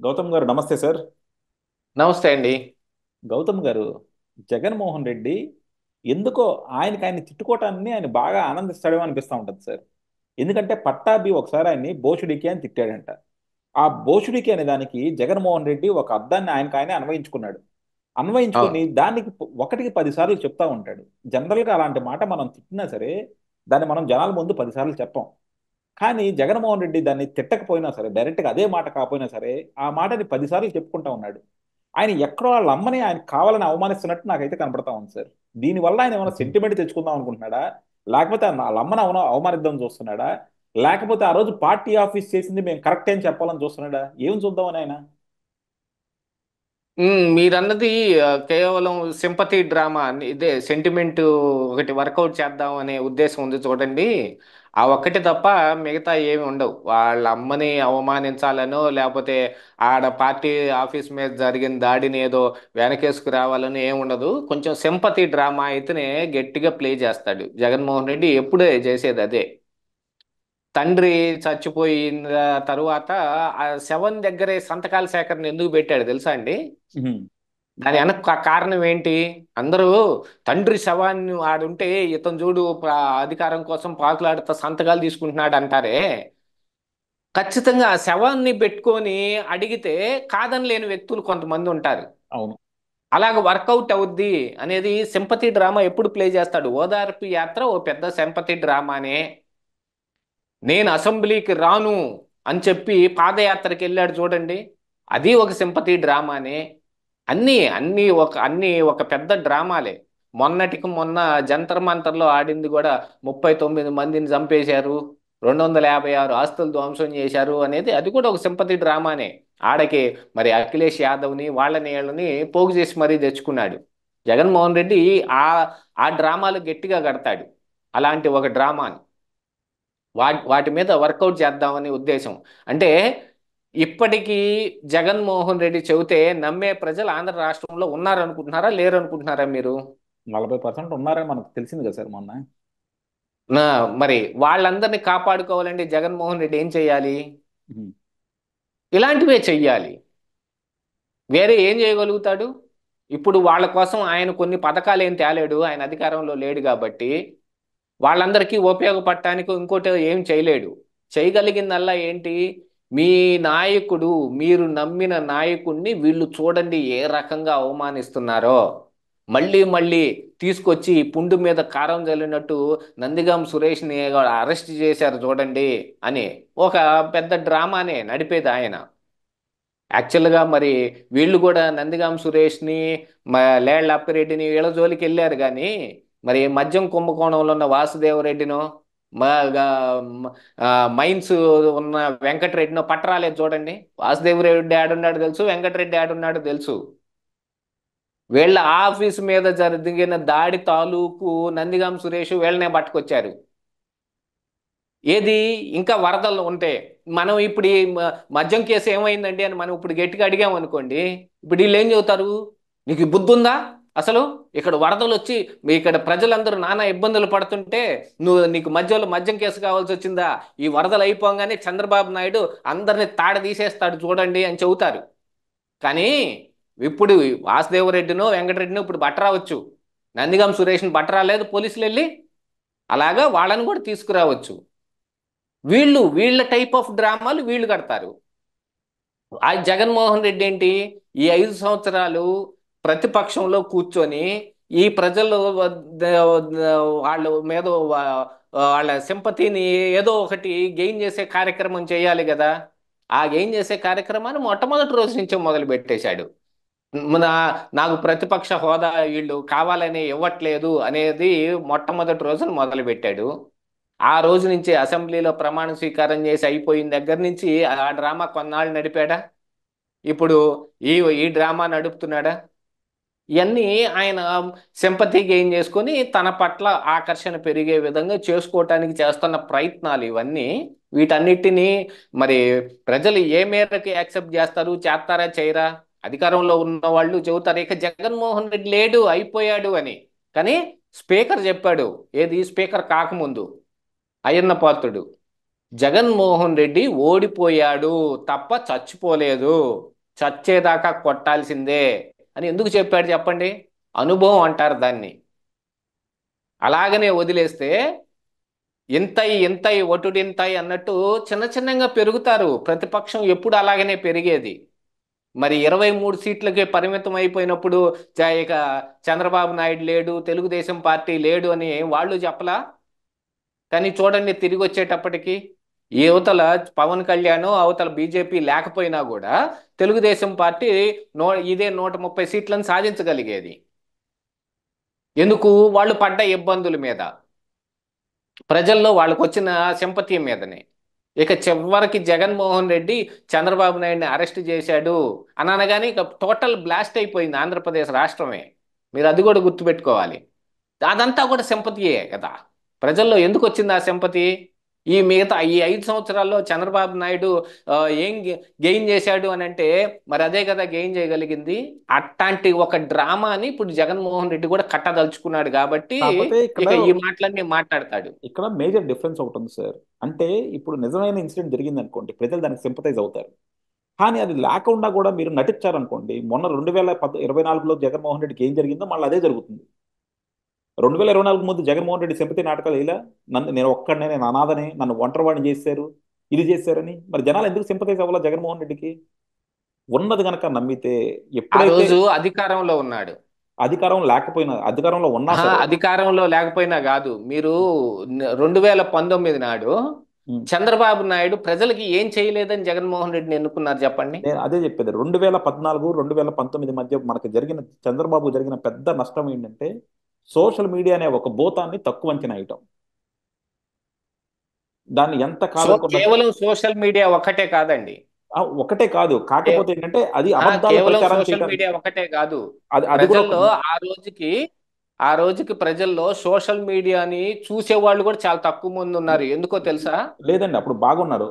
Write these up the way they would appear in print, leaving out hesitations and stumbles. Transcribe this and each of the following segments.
గౌతమ్ గారు నమస్తే సార్. నమస్తే అండి. గౌతమ్ గారు, జగన్మోహన్ రెడ్డి ఎందుకో ఆయన తిట్టుకోవటాన్ని ఆయన బాగా ఆనందిస్తాడేమో అనిపిస్తూ ఉంటుంది సార్. ఎందుకంటే పట్టాభి ఒకసారి ఆయన్ని బోషుడికి అని తిట్టాడంట. ఆ బోషుడికి అనే దానికి జగన్మోహన్ రెడ్డి ఒక అర్థాన్ని ఆయనకు అన్వయించుకున్నాడు. అన్వయించుకొని అవును. దానికి ఒకటికి 10 సార్లు చెప్తా ఉంటాడు. జనరల్గా అలాంటి మాట మనం తిట్టినా సరే దాన్ని మనం జనాల ముందు 10 సార్లు చెప్పం. కానీ జగన్మోహన్ రెడ్డి దాన్ని తిట్టకపోయినా సరే, డైరెక్ట్గా అదే మాట కాకపోయినా సరే, ఆ మాటని 10 సార్లు చెప్పుకుంటా ఉన్నాడు. ఆయన ఎక్కడో వాళ్ళ అమ్మని ఆయన కావాలని అవమానిస్తున్నట్టు నాకైతే కనపడతా ఉంది సార్. దీనివల్ల ఆయన ఏమైనా సెంటిమెంట్ తెచ్చుకుందాం అనుకుంటున్నాడా? లేకపోతే వాళ్ళ అమ్మని అవమానిద్దాం చూస్తున్నాడా? లేకపోతే ఆ రోజు పార్టీ ఆఫీస్ చేసింది మేము కరెక్టే అని చెప్పాలని చూస్తున్నాడా? ఏం చూద్దామని ఆయన? మీరన్నది కేవలం సింపతి డ్రామా ఇదే సెంటిమెంట్ ఒకటి వర్కౌట్ చేద్దాం అనే ఉద్దేశం ఉంది చూడండి. ఆ ఒక్కటి తప్ప మిగతా ఏమి ఉండవు. వాళ్ళ అమ్మని అవమానించాలనో లేకపోతే ఆడ పార్టీ ఆఫీస్ మీద జరిగిన దాడిని ఏదో వెనకేసుకు రావాలని ఏమి ఉండదు. కొంచెం సింపతి డ్రామా అయితేనే గట్టిగా ప్లే చేస్తాడు జగన్మోహన్ రెడ్డి. ఎప్పుడే చేసేది అదే. తండ్రి చచ్చిపోయిన తరువాత ఆ శవం దగ్గరే సంతకాల సేకరణ ఎందుకు పెట్టాడు తెలుసా అండి? ఉహుం. దాని వెనక కారణం ఏంటి? అందరూ తండ్రి శవాన్ని ఆడుంటే ఇతను చూడు అధికారం కోసం పాకులాడుతూ సంతకాలు తీసుకుంటున్నాడు అంటారే. ఖచ్చితంగా ఆ శవాన్ని పెట్టుకొని అడిగితే కాదని లేని వ్యక్తులు కొంతమంది ఉంటారు. అవును. అలాగ వర్కౌట్ అవుద్ది అనేది సింపతి డ్రామా ఎప్పుడు ప్లే చేస్తాడు. ఓదార్పు యాత్ర ఓ పెద్ద సింపతి డ్రామానే. నేను అసెంబ్లీకి రాను అని చెప్పి పాదయాత్రకి వెళ్ళాడు చూడండి. అది ఒక సింపతి డ్రామానే. అన్నీ ఒక పెద్ద డ్రామాలే. మొన్నటికి మొన్న జంతర్ మంతర్లో ఆడింది కూడా 39 మందిని చంపేశారు, 256 ఆస్తులు ధ్వంసం చేశారు అనేది అది కూడా ఒక సింపతి డ్రామానే. ఆడకి మరి అఖిలేష్ యాదవ్ని వీళ్ళని పోగు చేసి మరీ తెచ్చుకున్నాడు. జగన్మోహన్ రెడ్డి ఆ ఆ డ్రామాలు గట్టిగా కడతాడు. అలాంటి ఒక డ్రామాని వాటి మీద వర్కౌట్ చేద్దామని ఉద్దేశం. అంటే ఇప్పటికీ జగన్మోహన్ రెడ్డి చెబితే నమ్మే ప్రజలు ఆంధ్ర రాష్ట్రంలో ఉన్నారనుకుంటున్నారా లేరు అనుకుంటున్నారా మీరు? 40% ఉన్నారని మనకు తెలిసింది కదా సార్ మొన్న. నా మరి వాళ్ళందరినీ కాపాడుకోవాలంటే జగన్మోహన్ రెడ్డి ఏం చేయాలి? ఉహుం. ఇలాంటివే చెయ్యాలి. వేరే ఏం చేయగలుగుతాడు? ఇప్పుడు వాళ్ళ కోసం ఆయన కొన్ని పథకాలు ఏం తేలేడు, ఆయన అధికారంలో లేడు కాబట్టి. వాళ్ళందరికీ ఉపయోగపడటానికి ఇంకోటి ఏం చేయలేడు. చేయగలిగిందల్లా ఏంటి? మీ నాయకుడు, మీరు నమ్మిన నాయకుడిని వీళ్ళు చూడండి ఏ రకంగా అవమానిస్తున్నారో. మళ్ళీ మళ్ళీ తీసుకొచ్చి పుండు మీద కారం చల్లినట్టు నందిగాం సురేష్ని అరెస్ట్ చేశారు చూడండి అని ఒక పెద్ద డ్రామానే నడిపేది ఆయన. యాక్చువల్గా మరి వీళ్ళు కూడా నందిగాం సురేష్ని, లేళ్ల అప్పిరెడ్డిని వీళ్ళ జోలికి వెళ్ళారు కానీ మరి మద్యం కుంభకోణంలో ఉన్న వాసుదేవరెడ్డినో, మా మ- మైన్స్ ఉన్న వెంకటరెడ్డినో పట్టరాలేదు చూడండి. వాసుదేవరెడ్డి ఆడున్నాడు తెలుసు, వెంకటరెడ్డి ఆడున్నాడు తెలుసు. వీళ్ళ ఆఫీస్ మీద జరిగిన దాడి తాలూకు నందిగాం సురేష్ వీళ్ళనే పట్టుకొచ్చారు. ఏది? ఇంకా వరదలు ఉంటే మనం ఇప్పుడు ఈ మద్యం కేసు ఏమైందండి అని మనం ఇప్పుడు గట్టిగా అడిగాం అనుకోండి. ఇప్పుడు వీళ్ళు ఏం చెబుతారు? నీకు ఈ బుద్ధి ఉందా అసలు? ఇక్కడ వరదలు వచ్చి ఇక్కడ ప్రజలందరూ నానా ఇబ్బందులు పడుతుంటే నీకు మధ్యలో మద్యం కేసు కావాల్సి వచ్చిందా? ఈ వరదలు అయిపోగానే చంద్రబాబు నాయుడు అందరిని తాడ తీసేస్తాడు చూడండి అని చెబుతారు. కానీ ఇప్పుడు వాసుదేవరెడ్డినో వెంకటరెడ్డినో ఇప్పుడు బట్టరావచ్చు. నందిగం సురేష్ని బట్టరాలేదు పోలీసులు వెళ్ళి. అలాగా వాళ్ళని కూడా తీసుకురావచ్చు. వీళ్ళ టైప్ ఆఫ్ డ్రామాలు వీళ్ళు కడతారు. ఆ జగన్మోహన్ రెడ్డి ఏంటి? ఈ 5 సంవత్సరాలు ప్రతిపక్షంలో కూర్చొని ఈ ప్రజలు వాళ్ళ మీద వాళ్ళ సింపతిని ఏదో ఒకటి గెయిన్ చేసే కార్యక్రమం చేయాలి కదా. ఆ గెయిన్ చేసే కార్యక్రమాన్ని మొట్టమొదటి రోజు నుంచే మొదలు పెట్టేశాడు. మన నాకు ప్రతిపక్ష హోదా వీళ్ళు కావాలని ఇవ్వట్లేదు అనేది మొట్టమొదటి రోజున మొదలు పెట్టాడు. ఆ రోజు నుంచి అసెంబ్లీలో ప్రమాణ స్వీకారం చేసి అయిపోయిన దగ్గర నుంచి ఆ డ్రామా కొన్నాళ్ళు నడిపాడా? ఇప్పుడు ఈ ఈ డ్రామా నడుపుతున్నాడా? ఇవన్నీ ఆయన సింపతి గెయిన్ చేసుకొని తన పట్ల ఆకర్షణ పెరిగే విధంగా చేసుకోవటానికి చేస్తున్న ప్రయత్నాలు ఇవన్నీ. వీటన్నిటినీ మరి ప్రజలు ఏ మేరకు యాక్సెప్ట్ చేస్తారా చేయరా? అధికారంలో ఉన్న వాళ్ళు చెబుతారు ఇక జగన్మోహన్ రెడ్డి లేడు అయిపోయాడు అని. కానీ స్పీకర్ చెప్పాడు. ఏది? స్పీకర్ కాకముందు అయ్యన్న పాత్రుడు, జగన్మోహన్ రెడ్డి ఓడిపోయాడు తప్ప చచ్చిపోలేదు. చచ్చేదాకా కొట్టాల్సిందే అని ఎందుకు చెప్పాడు చెప్పండి? అనుభవం అంటారు దాన్ని. అలాగనే వదిలేస్తే ఇంతయి ఇంతయి ఒటుడింతయి అన్నట్టు చిన్న చిన్నగా పెరుగుతారు. ప్రతిపక్షం ఎప్పుడు అలాగనే పెరిగేది. మరి 23 సీట్లకే పరిమితం అయిపోయినప్పుడు ఇక చంద్రబాబు నాయుడు లేడు, తెలుగుదేశం పార్టీ లేడు అని వాళ్ళు చెప్పలా? కానీ చూడండి, తిరిగి వచ్చేటప్పటికి ఈ అవతల పవన్ కళ్యాణ్, అవతల బీజేపీ లేకపోయినా కూడా తెలుగుదేశం పార్టీ ఇదే 130 సీట్లను సాధించగలిగేది. ఎందుకు? వాళ్ళు పడ్డ ఇబ్బందుల మీద, ప్రజల్లో వాళ్ళకు వచ్చిన సింపతి మీదనే. ఇక చివరికి జగన్మోహన్ రెడ్డి చంద్రబాబు నాయుడిని అరెస్ట్ చేశాడు అని అనగానే ఇక టోటల్ బ్లాస్ట్ అయిపోయింది ఆంధ్రప్రదేశ్ రాష్ట్రమే. మీరు అది కూడా గుర్తుపెట్టుకోవాలి. అదంతా కూడా సింపతియే కదా. ప్రజల్లో ఎందుకు వచ్చింది ఆ సింపతి? మిగతా ఈ 5 సంవత్సరాల్లో చంద్రబాబు నాయుడు ఏం గెయిన్ చేశాడు అని అంటే మరి అదే కదా గెయిన్ చేయగలిగింది. అట్లాంటి ఒక డ్రామాని ఇప్పుడు జగన్మోహన్ రెడ్డి కూడా కట్టదలుచుకున్నాడు కాబట్టి కాకపోతే ఇక్కడ ఇక ఈ మాటలన్నీ మాట్లాడతాడు. ఇక్కడ మేజర్ డిఫరెన్స్ ఒకటి ఉంది సార్. అంటే ఇప్పుడు నిజమైన ఇన్సిడెంట్ జరిగింది అనుకోండి, ప్రజలు దానికి సింపతైజ్ అవుతారు. కానీ అది లేకుండా కూడా మీరు నటించారనుకోండి, మొన్న 2024లో జగన్మోహన్ రెడ్డికి ఏం జరిగిందో మళ్ళీ అదే జరుగుతుంది. 2024 ముందు జగన్మోహన్ రెడ్డి సింపతి నాటకాలు ఇలా, నేను ఒక్కడనే, నేను అనాథనే, నన్ను ఒంటరివాడిని చేశారు, ఇది చేశారని. మరి జనాలు ఎందుకు సింపతైజ్ అవ్వాలా జగన్మోహన్ రెడ్డికి? ఉన్నది గనక నమ్మితే, ఆ ఎప్పుడైతే రోజు అధికారంలో ఉన్నాడు. అధికారం లేకపోయినా, అధికారంలో ఉన్నా సరే. అధికారంలో లేకపోయినా కాదు, మీరు 2019 నాడు ఉమ్, చంద్రబాబు నాయుడు ప్రజలకి ఏం చేయలేదని జగన్మోహన్ రెడ్డిని ఎన్నుకున్నారు చెప్పండి. నేను అదే చెప్పేది. 2014 2019 మధ్య మనకు జరిగిన, చంద్రబాబు జరిగిన పెద్ద నష్టం ఏంటంటే, సోషల్ మీడియా అనే ఒక భూతాన్ని తక్కువ అంచనా వేయటం. దాన్ని ఎంత కాదనుకున్నట్టు. కేవలం సోషల్ మీడియా ఒక్కటే కాదండి. ఒకటే కాదు, కే- కాకపోతే ఏంటంటే అది అబద్ధాలు కేవలం ప్రచారం సోషల్ చేయటానికి. మీడియా ఒకటే కాదు. అది కూడా ఒక. ప్రజల్లో ఆ రోజుకి ప్రజల్లో సోషల్ మీడియాని చూసేవాళ్ళు కూడా చాలా తక్కువ మంది ఉన్నారు. ఎందుకో తెలుసా? లేదండి, అప్పుడు బాగున్నారు.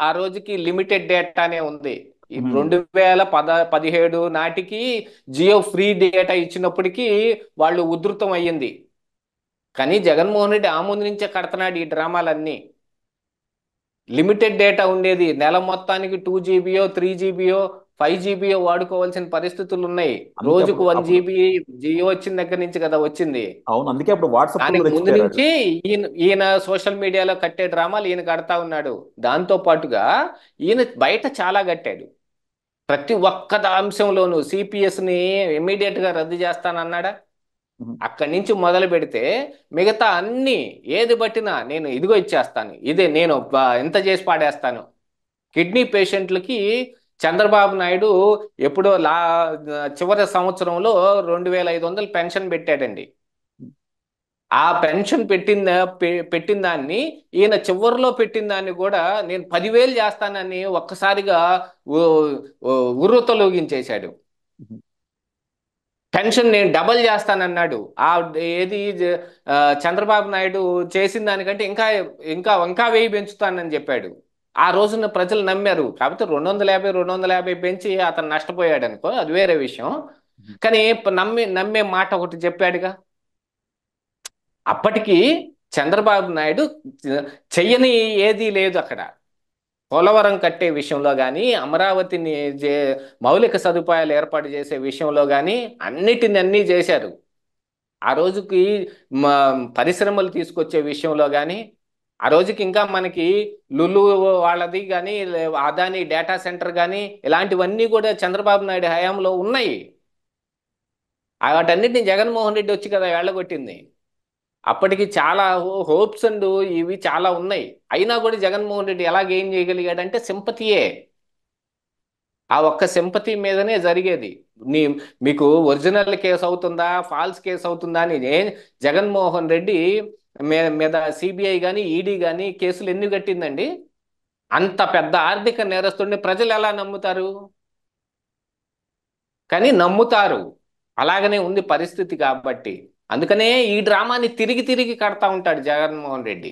ఆ రోజుకి లిమిటెడ్ డేటానే ఉంది. ఈ ఉమ్, 2017 నాటికి జియో ఫ్రీ డేటా ఇచ్చినప్పటికీ వాళ్ళు ఉధృతం అయ్యింది. కానీ జగన్మోహన్ రెడ్డి ఆ ముందు నుంచే కడుతున్నాడు ఈ డ్రామాలన్నీ. లిమిటెడ్ డేటా ఉండేది. నెల మొత్తానికి 2 జీబీయో 3 జీబీయో 5 జీబీయో వాడుకోవాల్సిన పరిస్థితులు ఉన్నాయి. అందుకే రోజుకు అప్పుడు వన్ అప్పుడు జీబీ జియో వచ్చిన దగ్గర నుంచి కదా వచ్చింది. అవును, అందుకే అప్పుడు వాట్సాప్ దానికి ముందు రెచ్చిపోయారు. నుంచి ఈయన సోషల్ మీడియాలో కట్టే డ్రామాలు ఈయన కడతా ఉన్నాడు. దాంతో పాటుగా ఈయన బయట చాలా కట్టాడు. ప్రతి ఒక్క అంశంలోనూ సిపిఎస్ని ఇమ్మీడియట్ గా రద్దు చేస్తానన్నాడా? ఉమ్, అక్కడి నుంచి మొదలు పెడితే మిగతా అన్ని ఏది బట్టినా నేను ఇదిగో ఇచ్చేస్తాను, ఇదే నేను ఎంత చేసి పాడేస్తాను. కిడ్నీ పేషెంట్లకి చంద్రబాబు నాయుడు ఎప్పుడో చివరి సంవత్సరంలో 2500 పెన్షన్ పెట్టాడండి. ఆ పెన్షన్ పెట్టిన దాన్ని ఈయన చివరిలో పెట్టిన దాన్ని కూడా నేను 10,000 చేస్తానని ఒక్కసారిగా ఉర్రూతలూగించేశాడు. ఉమ్, పెన్షన్ నేను డబల్ చేస్తానన్నాడు. ఆ ఏది ఆ, చంద్రబాబు నాయుడు చేసిన దానికంటే ఇంకా ఇంకా ఇంకా 1000 పెంచుతానని చెప్పాడు. ఆ రోజున ప్రజలు నమ్మారు. కాకపోతే 250 పెంచి అతను నష్టపోయాడు అనుకో, అది వేరే విషయం. ఉమ్. కానీ నమ్మే మాట ఒకటి చెప్పాడుగా. అప్పటికి చంద్రబాబు నాయుడు చెయ్యని ఏదీ లేదు అక్కడ. పోలవరం కట్టే విషయంలో కానీ, అమరావతిని మౌలిక సదుపాయాలు ఏర్పాటు చేసే విషయంలో కానీ అన్ని చేశారు. ఆ రోజుకి మా పరిశ్రమలు తీసుకొచ్చే విషయంలో కానీ, ఆ రోజుకి ఇంకా మనకి లులు వాళ్ళది కానీ, అదాని డేటా సెంటర్ కానీ, ఇలాంటివన్నీ కూడా చంద్రబాబు నాయుడు హయాంలో ఉన్నాయి. వాటన్నిటిని జగన్మోహన్ రెడ్డి వచ్చి కదా వెళ్ళగొట్టింది. అప్పటికి చాలా హోప్స్ అండ్ ఇవి చాలా ఉన్నాయి. అయినా కూడా జగన్మోహన్ రెడ్డి ఎలా గెయిన్ చేయగలిగాడంటే సింపతియే. ఆ ఒక్క సింపతి మీదనే జరిగేది. నీ మీకు ఒరిజినల్ కేసు అవుతుందా, ఫాల్స్ కేసు అవుతుందా అని జగన్మోహన్ రెడ్డి మీద సిబిఐ కానీ ఈడీ కానీ కేసులు ఎన్ని కట్టిందండి? అంత పెద్ద ఆర్థిక నేరస్తుడిని ప్రజలు ఎలా నమ్ముతారు? కానీ నమ్ముతారు. అలాగనే ఉంది పరిస్థితి కాబట్టి. అందుకనే ఈ డ్రామాని తిరిగి తిరిగి కడతా ఉంటాడు జగన్మోహన్ రెడ్డి.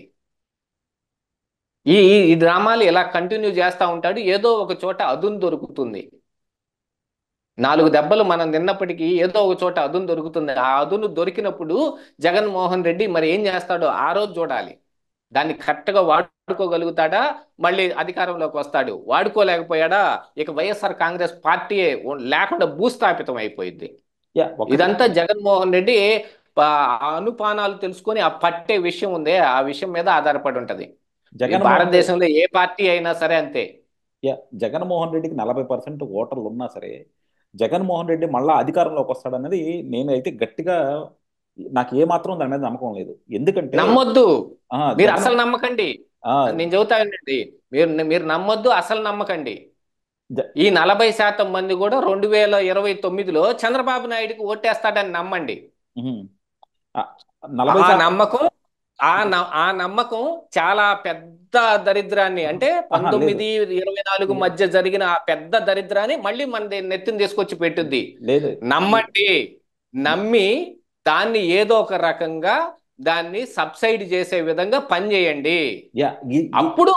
ఈ డ్రామాలు ఇలా కంటిన్యూ చేస్తూ ఉంటాడు. ఏదో ఒక చోట అదును దొరుకుతుంది. 4 దెబ్బలు మనం తిన్నప్పటికీ ఏదో ఒక చోట అదును దొరుకుతుంది. ఆ అదును దొరికినప్పుడు జగన్మోహన్ రెడ్డి మరి ఏం చేస్తాడో ఆ రోజు చూడాలి. దాన్ని కరెక్ట్గా వాడుకోగలుగుతాడా, మళ్ళీ అధికారంలోకి వస్తాడు. వాడుకోలేకపోయాడా, ఇక వైఎస్ఆర్ కాంగ్రెస్ పార్టీ లేకుండా భూస్థాపితం అయిపోయింది. యా ఒకటి ఇదంతా జగన్మోహన్ రెడ్డి ఆ అనుపానాలు తెలుసుకొని ఆ పట్టే విషయం ఉందే, ఆ విషయం మీద ఆధారపడి ఉంటది. ఈ జగన్మోహన్ రెడ్డి భారతదేశంలో ఏ పార్టీ అయినా సరే అంతే. యా జగన్మోహన్ రెడ్డికి 40% ఓటర్లు ఉన్నా సరే జగన్మోహన్ రెడ్డి మళ్ళా అధికారంలోకి వస్తాడన్నది నేనైతే గట్టిగా నాకు ఏ మాత్రం దాని మీద నమ్మకం లేదు. ఎందుకంటే నమ్మొద్దు, ఆ, మీరు జగన్ అసలు నమ్మకండి. ఆ, నేను చెబుతానండి, మీరు నమ్మొద్దు, అసలు నమ్మకండి. జ- ఈ 40% మంది కూడా 2029లో చంద్రబాబు నాయుడుకి ఓటేస్తాడని నమ్మండి. ఉహుం. ఆ, 40 ఆ శాతం నమ్మకం ఆ నమ్మకం చాలా పెద్ద దరిద్రాన్ని, అంటే ఆహా లేదు 1924 లే- మధ్య జరిగిన ఆ పెద్ద దరిద్రాన్ని మళ్ళీ మన నెత్తిని తీసుకొచ్చి పెట్టుద్ది. లేదు నమ్మండి, నమ్మి దాన్ని ఏదో ఒక రకంగా దాన్ని సబ్సైడ్ చేసే విధంగా పనిచేయండి. యా అప్పుడు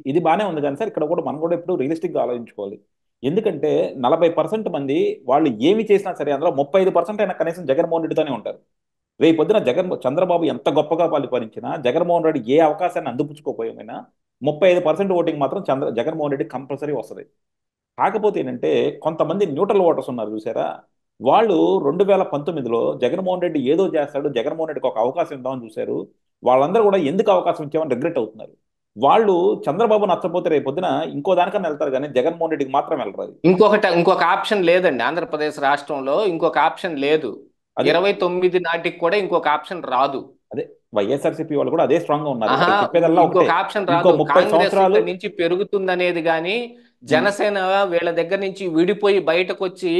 ఇది బాగానే ఉంది కానీ సార్ ఇక్కడ కూడా మనం కూడా ఎప్పుడు రియలిస్టిక్ గా ఆలోచించుకోవాలి. ఎందుకంటే 40% మంది వాళ్ళు ఏమి చేసినా సరే అందులో 35% అయినా కనీసం జగన్మోహన్ రెడ్డితోనే ఉంటారు. రేపు పొద్దున చంద్రబాబు ఎంత గొప్పగా పరిపాలించినా జగన్మోహన్ రెడ్డి ఏ అవకాశాన్ని అందిపుచ్చుకోపోయినా 35% ఓటింగ్ మాత్రం జగన్మోహన్ రెడ్డి కంపల్సరీ వస్తుంది. కాకపోతే ఏంటంటే కొంతమంది న్యూట్రల్ ఓటర్స్ ఉన్నారు చూసారా, వాళ్ళు 2019లో జగన్మోహన్ రెడ్డి ఏదో చేస్తాడు, జగన్మోహన్ రెడ్డికి ఒక అవకాశం ఇద్దామని చూశారు. వాళ్ళందరూ కూడా ఎందుకు అవకాశం ఇచ్చామని రిగ్రెట్ అవుతున్నారు. వాళ్ళు చంద్రబాబు నచ్చపోతే రేపు పొద్దున ఇంకో దానికన్నా వెళ్తారు కానీ జగన్మోహన్ రెడ్డికి మాత్రం వెళ్ళరు. అది ఇంకొక ఆప్షన్ లేదండి. ఆంధ్రప్రదేశ్ రాష్ట్రంలో ఇంకొక ఆప్షన్ లేదు. అదే 29 నాటికి కూడా ఇంకొక ఆప్షన్ రాదు. అదే వైఎస్ఆర్సీపీ వాళ్ళు కూడా అదే స్ట్రాంగ్ గా ఉన్నారు. ఆహా, వాళ్ళు చెప్పేదల్లా ఒకటే, ఇంకొక ఆప్షన్ ఇంకో రాదు. 30 కాంగ్రెస్ సంవత్సరాలు ఇక్కడ నుంచి పెరుగుతుందనేది కానీ, ఉమ్, జనసేన వీళ్ళ దగ్గర నుంచి విడిపోయి బయటకు వచ్చి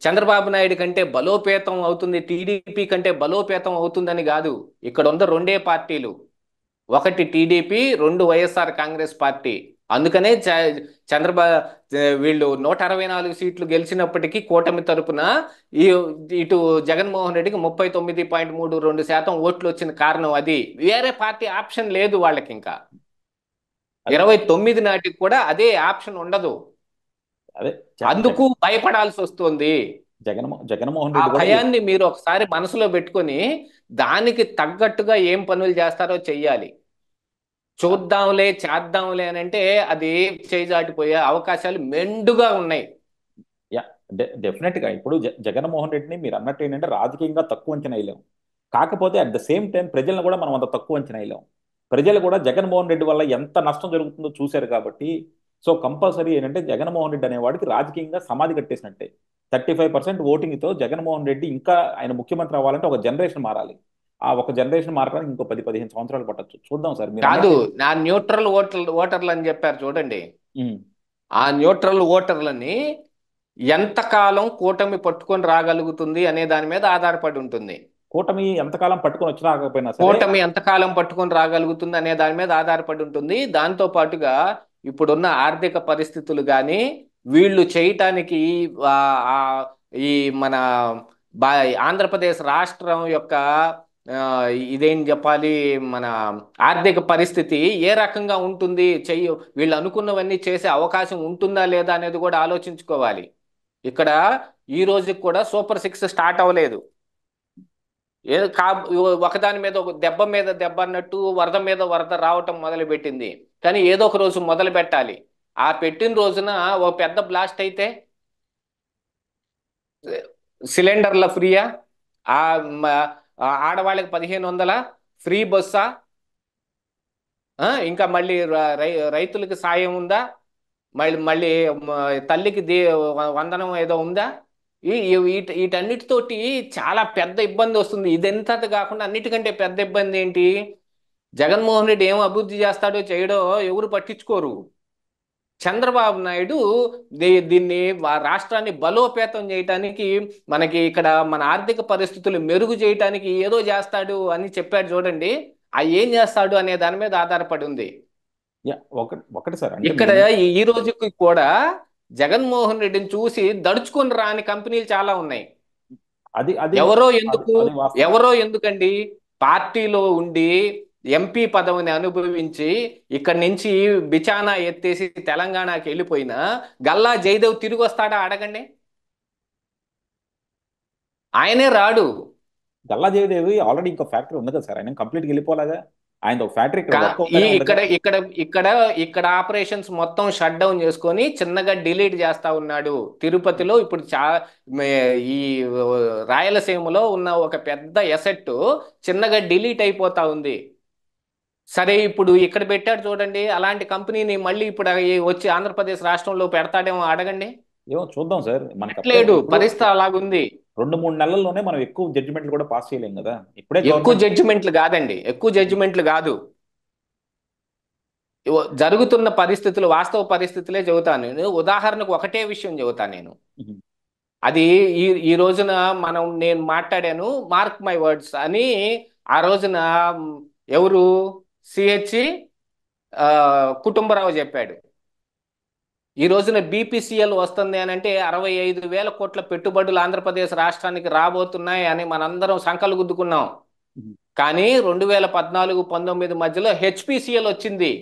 చంద్రబాబు నాయుడు కంటే బలోపేతం అవుతుంది, టీడీపీ కంటే బలోపేతం అవుతుందని కాదు. ఇక్కడ ఉన్న రెండే పార్టీలు, ఒకటి టీడీపీ, రెండు వైఎస్ఆర్ కాంగ్రెస్ పార్టీ. అందుకనే చంద్రబాబు వీళ్ళు 164 సీట్లు గెలిచినప్పటికీ కూటమి తరపున ఈ ఇటు జగన్మోహన్ రెడ్డికి 39.32% ఓట్లు వచ్చిన కారణం అది. వేరే పార్టీ ఆప్షన్ లేదు వాళ్ళకి ఇంకా. అదే 29 నాటికి కూడా అదే ఆప్షన్ ఉండదు. అదే అందుకు భయపడాల్సి వస్తుంది. జగన్మోహన్ ఆ రెడ్డి కూడా భయాన్ని మీరు ఒకసారి మనసులో పెట్టుకొని దానికి తగ్గట్టుగా ఏం పనులు చేస్తారో చెయ్యాలి. చూద్దాంలే, చేద్దాంలే అని అంటే అది చేజాటిపోయే అవకాశాలు మెండుగా ఉన్నాయి. యా డెఫినెట్ గా ఇప్పుడు జగన్మోహన్ రెడ్డిని మీరు అన్నట్టు ఏంటంటే రాజకీయంగా తక్కువ అంచనా వేయలేం. కాకపోతే అట్ ద సేమ్ టైం ప్రజలను కూడా మనం అంత తక్కువ అంచనా వేయలేం. ప్రజలు కూడా జగన్మోహన్ రెడ్డి వల్ల ఎంత నష్టం జరుగుతుందో చూశారు కాబట్టి సో కంపల్సరీ ఏంటంటే జగన్మోహన్ రెడ్డి అనేవాడికి రాజకీయంగా సమాధి కట్టేసినట్టే. 35% ఓటింగ్తో జగన్మోహన్ రెడ్డి ఇంకా ఆయన ముఖ్యమంత్రి అవ్వాలంటే ఒక జనరేషన్ మారాలి. ఆ ఒక జనరేషన్ మారడానికి ఇంకో 10-15 సంవత్సరాలు పట్టొచ్చు. చూద్దాం సార్ మీరు కాదు, అన్నట్టు. నా న్యూట్రల్ ఓటర్లు అని చెప్పారు చూడండి. ఉమ్, ఆ న్యూట్రల్ ఓటర్లని ఎంతకాలం కూటమి పట్టుకొని రాగలుగుతుంది అనే దాని మీద ఆధారపడి ఉంటుంది. కూటమి ఎంతకాలం పట్టుకొని వచ్చినా రాకపోయినా సరే కూటమి ఎంతకాలం పట్టుకొని రాగలుగుతుంది అనే దాని మీద ఆధారపడి ఉంటుంది. దాంతో పాటుగా ఇప్పుడున్న ఆర్థిక పరిస్థితులు కానీ, వీళ్ళు చేయటానికి ఆ, ఆ, ఈ మన బా ఆంధ్రప్రదేశ్ రాష్ట్రం యొక్క ఆ, ఇదేం చెప్పాలి, మన ఆర్థిక పరిస్థితి ఏ రకంగా ఉంటుంది, వీళ్ళు అనుకున్నవన్నీ చేసే అవకాశం ఉంటుందా లేదా అనేది కూడా ఆలోచించుకోవాలి. ఇక్కడ ఈ రోజుకి కూడా సూపర్ 6 స్టార్ట్ అవ్వలేదు. ఏదో ఒకదాని మీద ఒక దెబ్బ మీద దెబ్బ అన్నట్టు వరద మీద వరద రావటం మొదలు పెట్టింది. కానీ ఏదో ఒక రోజు మొదలు పెట్టాలి. ఆ పెట్టిన రోజున ఓ పెద్ద బ్లాస్ట్ అయితే సిలిండర్ల ఫ్రీయా, ఆ ఆడవాళ్ళకి 1500 ఫ్రీ బస్సా, ఇంకా మళ్ళీ రైతులకి సాయం ఉందా, మళ్ళీ మళ్ళీ మ, తల్లికి వందనం ఏదో ఉందా? వీటన్నిటితోటి చాలా పెద్ద ఇబ్బంది వస్తుంది. ఇదెంత కాకుండా అన్నిటికంటే పెద్ద ఇబ్బంది ఏంటి, జగన్మోహన్ రెడ్డి ఏం అభివృద్ధి చేస్తాడో చేయడో ఎవరు పట్టించుకోరు. చంద్రబాబు నాయుడు దీన్ని రాష్ట్రాన్ని బలోపేతం చేయటానికి, మనకి ఇక్కడ మన ఆర్థిక పరిస్థితులు మెరుగు చేయటానికి ఏదో చేస్తాడు అని చెప్పాడు చూడండి. ఆ ఏం చేస్తాడు అనే దాని మీద ఆధారపడి ఉంది. యా ఒకటి ఒకటి సార్ అంటే ఇక్కడ ఈ రోజుకి కూడా జగన్మోహన్ రెడ్డిని చూసి దడుచుకొని రాని కంపెనీలు చాలా ఉన్నాయి. అది అది ఎవరో అది ఎందుకు, అది వాస్తవం. ఎవరో ఎందుకండి, పార్టీలో ఉండి ఎంపీ పదవిని అనుభవించి ఇక్కడి నుంచి బిచానా ఎత్తేసి తెలంగాణకి వెళ్ళిపోయినా గల్లా జయదేవ్ తిరిగి వస్తాడా అడగండి. ఆయనే రాడు. గల్లా జయదేవి ఆల్రెడీ ఇంకో ఫ్యాక్టరీ ఉంది కదా సార్, ఆయన కంప్లీట్గా వెళ్ళిపోలాగా. ఆయన ఒక ఫ్యాక్టరీ ఇక్కడ కా వర్క్ ఈ అవుతానే ఉందిగా. ఇక్కడ ఇక్కడ ఇక్కడ ఇక్కడ ఆపరేషన్స్ మొత్తం షట్ డౌన్ చేసుకొని చిన్నగా డిలీట్ చేస్తా ఉన్నాడు. తిరుపతిలో ఇప్పుడు ఈ రాయలసీమలో ఉన్న ఒక పెద్ద ఎసెట్ చిన్నగా డిలీట్ అయిపోతా ఉంది. సరే ఇప్పుడు ఇక్కడ పెట్టాడు చూడండి, అలాంటి కంపెనీని మళ్ళీ ఇప్పుడు వచ్చి ఆంధ్రప్రదేశ్ రాష్ట్రంలో పెడతాడేమో అడగండి. ఏమో చూద్దాం సార్, మనకి అప్పుడే పెట్టలేడు, ఇప్పుడు పరిస్థితి అలాగుంది. 2-3 నెలల్లోనే మనం ఎక్కువ జడ్జిమెంట్లు కూడా పాస్ చేయలేం కదా, ఇప్పుడే ఎక్కువ గవర్నమెంట్. జడ్జిమెంట్లు కాదండి, ఎక్కువ జడ్జిమెంట్లు కాదు, జరుగుతున్న పరిస్థితులు, వాస్తవ పరిస్థితులే చెబుతాను నేను. ఉదాహరణకు ఒకటే విషయం చెబుతాను నేను. అది ఈ రోజున నేను మాట్లాడాను, మార్క్ మై వర్డ్స్ అని. ఆ రోజున ఎవరు, సిహెచ్ కుటుంబరావు చెప్పాడు. ఈ రోజున బీపీసీఎల్ వస్తుంది అని అంటే 65,000 కోట్ల పెట్టుబడులు ఆంధ్రప్రదేశ్ రాష్ట్రానికి రాబోతున్నాయి అని మనందరం సంకలు గుద్దుకున్నాం. కానీ 2014-19 మధ్యలో హెచ్పిసిఎల్ వచ్చింది.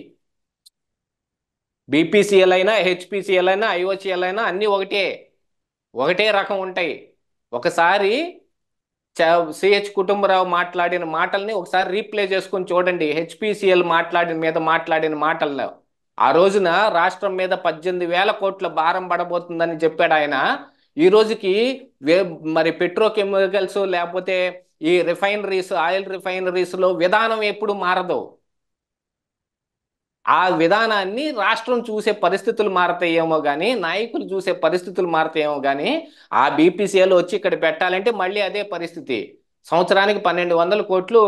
బీపీసీఎల్ అయినా హెచ్పిసిఎల్ అయినా ఐఓసిఎల్ అయినా అన్నీ ఒకటే రకం ఉంటాయి. ఒకసారి సిహెచ్ కుటుంబరావు మాట్లాడిన మాటల్ని ఒకసారి రీప్లే చేసుకొని చూడండి. హెచ్పిసిఎల్ మాట్లాడిన మాటల్లో ఆ రోజున రాష్ట్రం మీద 18,000 కోట్ల భారం పడబోతుందని చెప్పాడు ఆయన. ఈ రోజుకి మరి పెట్రోకెమికల్స్ లేకపోతే ఈ రిఫైనరీస్, ఆయిల్ రిఫైనరీస్ లో విధానం ఎప్పుడు మారదు. ఆ విధానాన్ని రాష్ట్రం చూసే పరిస్థితులు మారతాయేమో కానీ, నాయకులు చూసే పరిస్థితులు మారతాయేమో కానీ, ఆ బీపీసీఎల్ వచ్చి ఇక్కడ పెట్టాలంటే మళ్ళీ అదే పరిస్థితి. సంవత్సరానికి 1,200 కోట్లు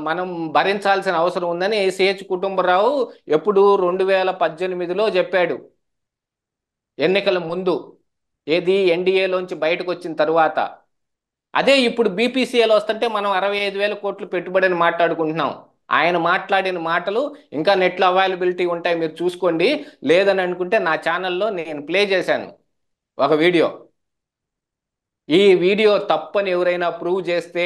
మనం భరించాల్సిన అవసరం ఉందని సిహెచ్ కుటుంబరావు ఎప్పుడు 2018లో చెప్పాడు, ఎన్నికల ముందు. ఏది, ఎన్డీఏలోంచి బయటకు వచ్చిన తరువాత. అదే ఇప్పుడు బీపీసీఎల్ వస్తుంటే మనం 65,000 కోట్లు పెట్టుబడిని మాట్లాడుకుంటున్నాం. ఆయన మాట్లాడిన మాటలు ఇంకా నెట్లో అవైలబిలిటీ ఉంటాయి, మీరు చూసుకోండి. లేదని అనుకుంటే నా ఛానల్లో నేను ప్లే చేశాను ఒక వీడియో. ఈ వీడియో తప్పని ఎవరైనా ప్రూవ్ చేస్తే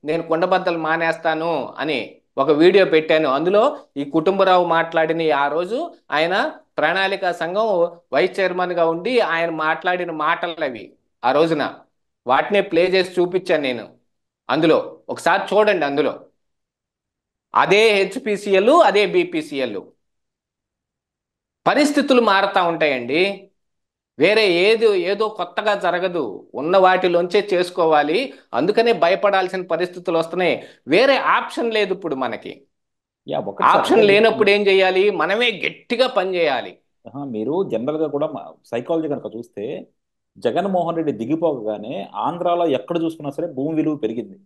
నేను కుండబద్దలు మానేస్తాను అని ఒక వీడియో పెట్టాను. అందులో ఈ కుటుంబరావు మాట్లాడిన, ఆ రోజు ఆయన ప్రణాళిక సంఘం వైస్ చైర్మన్గా ఉండి ఆయన మాట్లాడిన మాటలు అవి ఆ రోజున. వాటినే ప్లే చేసి చూపించాను నేను. అందులో ఒకసారి చూడండి. అందులో అదే హెచ్పిసిఎల్, అదే బీపీసీఎల్. పరిస్థితులు మారుతూ ఉంటాయండి. వేరే ఏదో కొత్తగా జరగదు. ఉన్న వాటిలోంచే చేసుకోవాలి. అందుకనే భయపడాల్సిన పరిస్థితులు వస్తున్నాయి. వేరే ఆప్షన్ లేదు ఇప్పుడు మనకి. ఒకటి సార్, అంటే ఆప్షన్ లేనప్పుడు ఏం చేయాలి? మనమే గట్టిగా పని చేయాలి. మీరు జనరల్ గా కూడా సైకాలజీ కనుక చూస్తే, జగన్మోహన్ రెడ్డి దిగిపోగానే ఆంధ్రాలో ఎక్కడ చూసుకున్నా సరే భూమి విలువ పెరిగింది.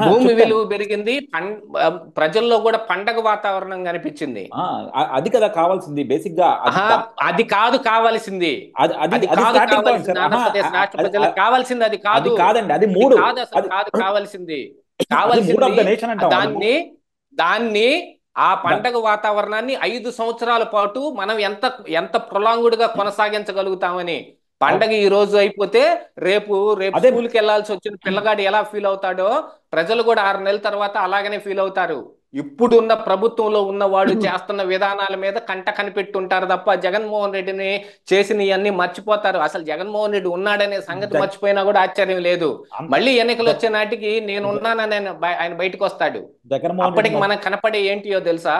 భూమి చెప్తాను. విలువ పెరిగింది. ప్రజల్లో కూడా పండగ వాతావరణం కనిపించింది. అది కదా కావాల్సింది బేసిక్ గా. అది కాదు కావాల్సింది. అది అది అది అది కాదు స్టార్టింగ్ పాయింట్ కావాల్సింది. సార్. ఆంధ్రప్రదేశ్ రాష్ట్ర ప్రజలకు కావాల్సింది అది అది కాదు. కాదండి, అది అది మూడు. కాదు, అసలు అది కాదు కావాల్సింది. అది మూడ్ ఆఫ్ కావాల్సింది ద నేషన్ అంటాం. దాన్ని దాన్ని ఆ పండగ వాతావరణాన్ని 5 సంవత్సరాల పాటు మనం ఎంత ఎంత ప్రొలాంగుడ్ గా కొనసాగించగలుగుతామని. పండగ ఈ రోజు అయిపోతే రేపు అదే స్కూల్కి వెళ్లాల్సి వచ్చిన పిల్లగాడు ఎలా ఫీల్ అవుతాడో ప్రజలు కూడా 6 నెలల తర్వాత అలాగనే ఫీల్ అవుతారు. ఇప్పుడున్న ప్రభుత్వంలో ఉన్నవాడు చేస్తున్న విధానాల మీద కంట కనిపెట్టుంటారు తప్ప జగన్మోహన్ రెడ్డిని చేసినవన్నీ మర్చిపోతారు. అసలు జగన్మోహన్ రెడ్డి ఉన్నాడనే సంగతి జగ్- మర్చిపోయినా కూడా ఆశ్చర్యం లేదు. అంత మళ్ళీ ఎన్నికలు జగ్- వచ్చే నాటికి నేను జగ్- ఉన్నానని ఆయన బయటకు వస్తాడు. జగన్మోహన్ రెడ్డి అప్పటికి మనకు కనపడే ఏంటియో తెలుసా?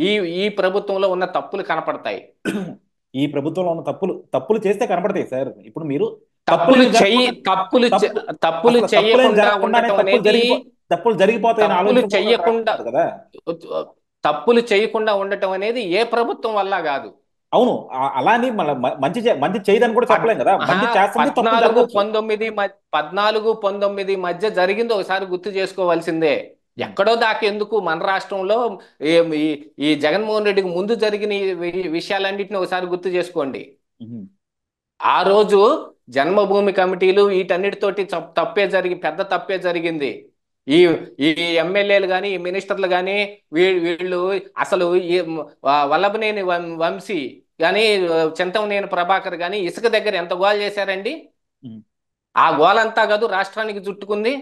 ఈ ఈ ప్రభుత్వంలో ఉన్న తప్పులు కనపడతాయి. ఈ ప్రభుత్వంలో ఉన్న తప్పులు చేస్తే కనపడతాయి సార్. ఇప్పుడు మీరు తప్పులు తప్పులేం చెయ్యి జరగకుండా తప్పులు చె- తప్పు తప్పులు అసలు తప్పులేం చెయ్యకుండా జరగకుండానే ఉండటం అనేది, తప్పులు జరిగిపోతాయని తప్పులు ఆలోచించుకోవడం చెయ్యకుండా కదా. తప్పులు చేయకుండా ఉండటం అనేది ఏ ప్రభుత్వం వల్ల కాదు. అవును, అలాని మన మంచి చేయదని కూడా చెప్పలేం కదా. మంచి చేస్తుంది, తప్పు 14, జరగవచ్చు. 19 మధ్య జరిగింది ఒకసారి గుర్తు చేసుకోవాల్సిందే. ఎక్కడో దాకెందుకు మన రాష్ట్రంలో ఈ జగన్మోహన్ రెడ్డికి ముందు జరిగిన ఈ విషయాలన్నింటినీ ఒకసారి గుర్తు చేసుకోండి. ఆ రోజు జన్మభూమి కమిటీలు వీటన్నిటితోటి పెద్ద తప్పే జరిగింది. ఈ ఈ ఎమ్మెల్యేలు కానీ ఈ మినిస్టర్లు కానీ వీళ్ళు అసలు ఈ వల్లభనేని వంశీ కానీ చింతమనేని ప్రభాకర్ కానీ ఇసుక దగ్గర ఎంత గోల చేశారండి? ఆ గోలంతా కాదు రాష్ట్రానికి చుట్టుకుంది.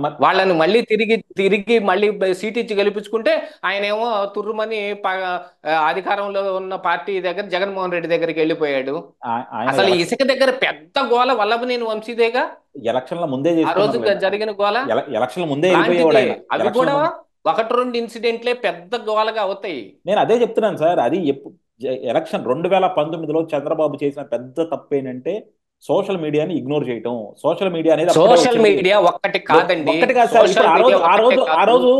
మరి వాళ్ళని మళ్ళీ తిరిగి తిరిగి మళ్ళీ సీట్ ఇచ్చి గెలిపించుకుంటే ఆయన ఏమో తుర్రుమని అధికారంలో ఉన్న పార్టీ దగ్గర జగన్మోహన్ రెడ్డి దగ్గరికి వెళ్ళిపోయాడు. ఆయన అసలు ఈ ఇసుక దగ్గర పెద్ద గోల వల్లభనేని వంశీదేగా ఎలక్షన్ల ముందే ఆ రోజు చేసుకున్నారు. జరిగిన గోల ఎలక్షన్ల ముందే వెళ్ళిపోయేవాడు అలాంటిదే. ఆయన. అవి ఎలక్షన్ల కూడా ముందు ఒకటి రెండు ఇన్సిడెంట్లే పెద్ద గోలగా అవుతాయి. నేను అదే చెప్తున్నాను సార్. అది ఎలక్షన్ 2019లో చంద్రబాబు చేసిన పెద్ద తప్పు ఏంటంటే సోషల్ మీడియాని ఇగ్నోర్ చేయటం. సోషల్ మీడియా అనేది అప్పుడే సోషల్ వచ్చింది. మీడియా ఒక్కటి కాదండి. ఒక్కటి కాదు సార్. ఇప్పుడు సోషల్ ఆ రోజు మీడియా ఆ ఒక్కటే రోజు ఆ కాదు. రోజు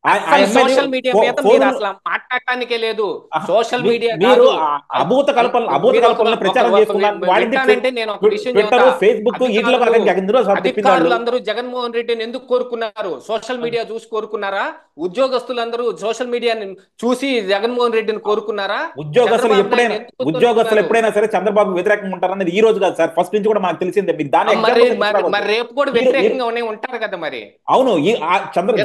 ఆ అసలు ఎమ్మెల్యే సోషల్ మీడియా మీద మీరు ఫోన్లు అసలు మాట్లాడటానికే లేదు. ఆహా, సోషల్ మీడియా మీరు కాదు. అభూత మీరు ఒక కల్పనలు ఒక ప్రచారం ఒక చేసుకున్నారు. వాడింది వింటానంటే నేను ఒక విషయం ట్విట్టర్, చెబుతా. ఫేస్బుక్ వీటిలో అధికారులు కాదు ఇందులో సార్ చెప్పింది వాళ్ళు. అధికారులందరూ జగన్మోహన్ రెడ్డిని ఎందుకు కోరుకున్నారు? సోషల్ మీడియా చూసి కోరుకున్నారా? ఉద్యోగస్తులందరూ సోషల్ మీడియాని చూసి జగన్మోహన్ రెడ్డిని కోరుకున్నారా? ఉద్యోగస్తులు చంద్రబాబు ఎప్పుడైనా నాయుడు ఎందుకు ఉద్యోగస్తులు కోరుకున్నారు? ఎప్పుడైనా సరే చంద్రబాబు వ్యతిరేకంగా ఉంటారన్నది ఈ రోజు కాదు సార్, ఫస్ట్ నుంచి కూడా మనకు తెలిసిందే. మీకు దాని మరి ఎగ్జాంపుల్ మరి తీసుకురావద్దు. మరి రేపు కూడా మీరు మీరు వ్యతిరేకంగా ఉంటారు కదా మరి. అవును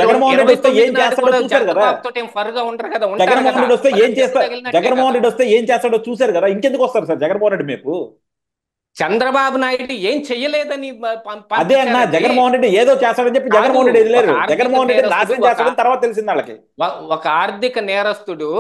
జగన్మోహన్ రెడ్డి వస్తే 29 ఏం నాడు చేస్తాడో కూడా చూశారు కదా. చంద్రబాబు తోటి ఏం ఫర్గా ఉంటారు కదా, ఉంటారు జగన్మోహన్ కదా. రెడ్డి వస్తే మరి ఏం అది దెబ్బ చేస్తా తగిలినట్టే జగన్మోహన్ కదా. రెడ్డి వస్తే ఏం చేస్తాడో చూశారు కదా. ఇంకెందుకు వస్తారు సార్ జగన్మోహన్ రెడ్డి మీకు? చంద్రబాబు నాయుడు ఏం చెయ్యలేదని అదే అన్న, పంపించారండి. జగన్మోహన్ రెడ్డి ఏదో చేస్తాడని చెప్పి కాదు, జగన్మోహన్ రెడ్డి ఒక వదిలేరు. ఆర్థిక జగన్మోహన్ రెడ్డి నేరస్తుడు నాశనం చేస్తాడని తర్వాత తెలిసింది వాళ్ళకి. ఒక ఆర్థిక నేరస్తుడు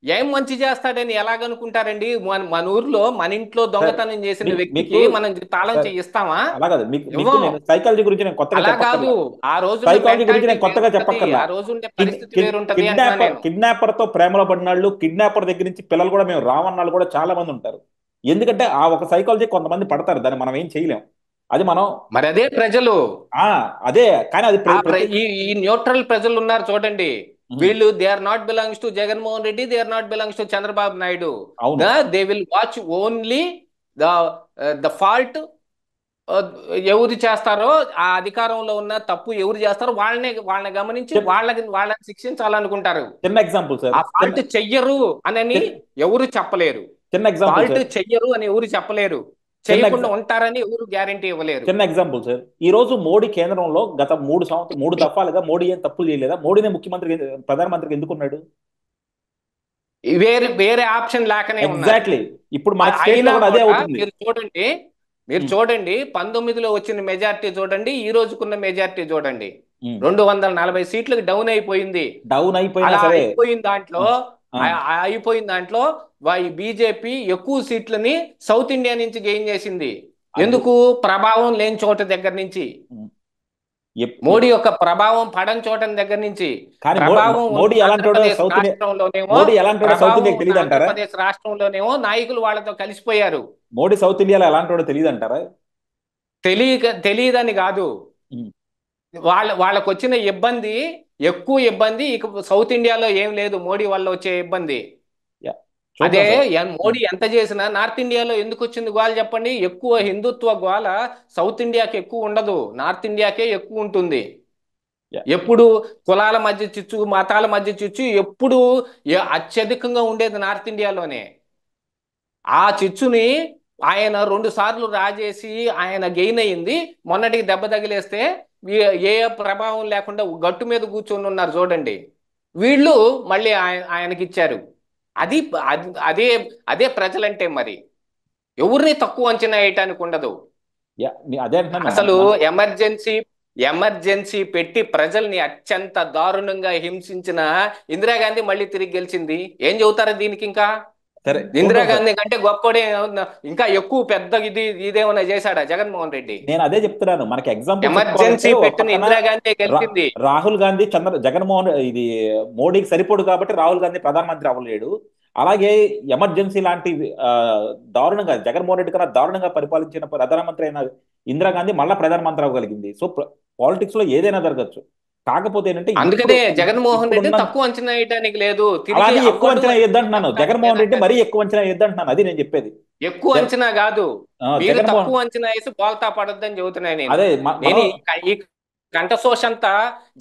ఏం మంచి చేస్తాడని ఎలాగనుకుంటారండి? మన ఊర్లో మన ఇంట్లో సార్ దొంగతనం చేసిన వ్యక్తికి మీకు మనం తాళం సార్ చేయిస్తామా? అలా కాదు. మీకు ఇవ్వం. నేను సైకాలజీ గురించి నేను కొత్తగా అలా కాదు. చెప్పక్కర్లా. ఆ రోజున్న సైకాలజీ గురించి మెంటాలిటీ నేను కొత్తగా వేరుంటది. చెప్పక్కర్లా. ఆ రోజున్న పరిస్థితి వేరుంటది అంటున్నా నేను. కిడ్నాపర్ తో ప్రేమలో పడినాళ్ళు, కిడ్నాపర్ దగ్గర నుంచి పిల్లలు కూడా మేము రామన్నాళ్ళు కూడా చాలా మంది ఉంటారు. ఎందుకంటే ఆ ఒక సైకాలజీ కొంతమంది పడతారు. దాన్ని మనం ఏం చేయలేం. అది మనం మరి అదే ప్రజలు. ఆ అదే కానీ అది ప్రతి ఈ న్యూట్రల్ ప్రజలు ఉన్నారు చూడండి. ఉమ్, వీళ్ళు they are not belongs to Jaganmohan Reddy, they are not belongs to Chandrababu Naidu. అవును. They will watch only the the fault. ఎవరు చేస్తారో, ఆ అధికారంలో ఉన్న తప్పు ఎవరు చేస్తారో వాళ్ళని గమనించి చెప్ వాళ్ళని శిక్షించాలనుకుంటారు. చిన్న ఎగ్జాంపుల్ సార్. ఆ ఫాల్ట్ చెయ్యరు అని ఎవరు చెప్పలేరు. చిన్న ఎగ్జాంపుల్ ఫాల్ట్ సార్. చెయ్యరు అని ఎవరు చెప్పలేరు. చిన్న చేయకుండా ఉంటారని ఎవరు గ్యారంటీ ఇవ్వలేరు. చిన్న ఎగ్జాంపుల్ సార్. ఈ రోజు మోడీ కేంద్రంలో గత 3 దఫాలుగా మోడీ ఏం తప్పులు చేయలేదా? మోడీనే ముఖ్యమంత్రి ప్రధానమంత్రికి ఎందుకున్నాడు? వేరే వేరే ఆప్షన్ లేకనే ఉన్నారు. ఎగ్జాక్ట్లీ. ఇప్పుడు మన స్టేట్ లో అయినా కూడా అదే కూడా అవుతుంది. మీరు చూడండి 19లో వచ్చిన మెజారిటీ చూడండి, ఈ రోజుకున్న మెజారిటీ చూడండి. 240 సీట్లకు డౌన్ అయిపోయింది. డౌన్ అయిపోయినా అలా సరే అయిపోయిన దాంట్లో ఆ, ఆ, అయిపోయిన దాంట్లో ఈ బీజేపీ ఎక్కువ సీట్లని సౌత్ ఇండియా నుంచి గెయిన్ చేసింది. అది ఎందుకు? ప్రభావం లేని చోట దగ్గర నుంచి. ఉమ్, మోడీ యొక్క ప్రభావం పడని చోట దగ్గర నుంచి. కానీ ప్రభావం ఉన్న మోడీ ఎలాంటోడో ఆంధ్రప్రదేశ్ సౌత్ ఇండియా రాష్ట్రంలోనేమో మోడీ ఎలాంటోడో సౌత్ ప్రభావం ఇండియాకి ఉన్న తెలియదు అంటారా? ఆంధ్రప్రదేశ్ రాష్ట్రంలోనేమో నాయకులు వాళ్ళతో కలిసిపోయారు. మోడీ సౌత్ ఇండియాలో ఎలాంటోడో తెలియదు అంటారా? తెలియదని కాదు. ఉమ్, వాళ్ళకు వచ్చిన ఇబ్బంది, ఎక్కువ ఇబ్బంది ఇక సౌత్ ఇండియాలో ఏం లేదు మోడీ వల్ల వచ్చే ఇబ్బంది. యా, అదే చూద్దాం సార్. మోడీ ఎంత చేసినా నార్త్ ఇండియాలో ఎందుకు వచ్చింది గోల చెప్పండి? ఎక్కువ హిందుత్వ గోల సౌత్ ఇండియాకి ఎక్కువ ఉండదు, నార్త్ ఇండియాకే ఎక్కువ ఉంటుంది. యా, ఎప్పుడు కులాల మధ్య చిచ్చు, మతాల మధ్య చిచ్చు ఎప్పుడు అత్యధికంగా ఉండేది నార్త్ ఇండియాలోనే. ఆ చిచ్చుని ఆయన 2 సార్లు రాజేసి ఆయన గెయిన్ అయ్యింది. మొన్నటికి దెబ్బ తగిలేస్తే ఏ ప్రభావం లేకుండా గట్టు మీద కూర్చొని ఉన్నారు చూడండి. వీళ్ళు మళ్ళీ ఆయనకి ఇచ్చారు. అది అదే అదే ప్రజలంటే. మరి ఎవరిని తక్కువ అంచనా వేయటానికి ఉండదు. యా, అదే అంటున్నాను. అసలు ఎమర్జెన్సీ ఎమర్జెన్సీ పెట్టి ప్రజల్ని అత్యంత దారుణంగా హింసించిన ఇందిరాగాంధీ మళ్ళీ తిరిగి గెలిచింది. ఏం చెబుతారు దీనికి? ఇంకా సరే చూద్దాం సార్. ఇందిరాగాంధీ కంటే గొప్పడే ఇంకా ఎక్కువ పెద్ద ఇదేమన్నా చేశాడా జగన్మోహన్ రెడ్డి? నేను అదే చెప్తున్నాను. మనకి ఎగ్జాంపుల్ చెప్పుకోవాలంటే ఎమర్జెన్సీ ఒక పెట్టిన పక్కన ఇందిరాగాంధీ గెలిచింది. రాహుల్ గాంధీ జగన్మోహన్ ఇది మోడీకి సరిపోడు కాబట్టి రాహుల్ గాంధీ ప్రధానమంత్రి అవ్వలేడు. అలాగే ఎమర్జెన్సీ లాంటి దారుణంగా జగన్మోహన్ రెడ్డి కన్నా దారుణంగా పరిపాలించిన ప్రధానమంత్రి అయిన ఇందిరాగాంధీ మళ్ళా ప్రధానమంత్రి అవ్వగలిగింది. సో పాలిటిక్స్ లో ఏదైనా జరగచ్చు. కాకపోతే ఏంటంటే అందుకనే జగన్మోహన్ రెడ్డి ఇప్పుడున్న తక్కువ అంచనా వేయడానికి లేదు, తిరిగి అలాగే ఎక్కువ అవ్వడు అంచనా అని వేయద్దు అంటున్నాను. చెప్పడానికి జగన్మోహన్ లేదు. రెడ్డి మరీ ఎక్కువ అంచనా వేయద్దు అంటున్నాను. అది నేను చెప్పేది. ఎక్కువ జగ అంచనా కాదు, మీరు జగన్మోహన్ తక్కువ అంచనా వేసి బోల్తా పడొద్దని చెబుతున్నాను నేను. అదే నేను మనం ఈ కంఠశోష అంతా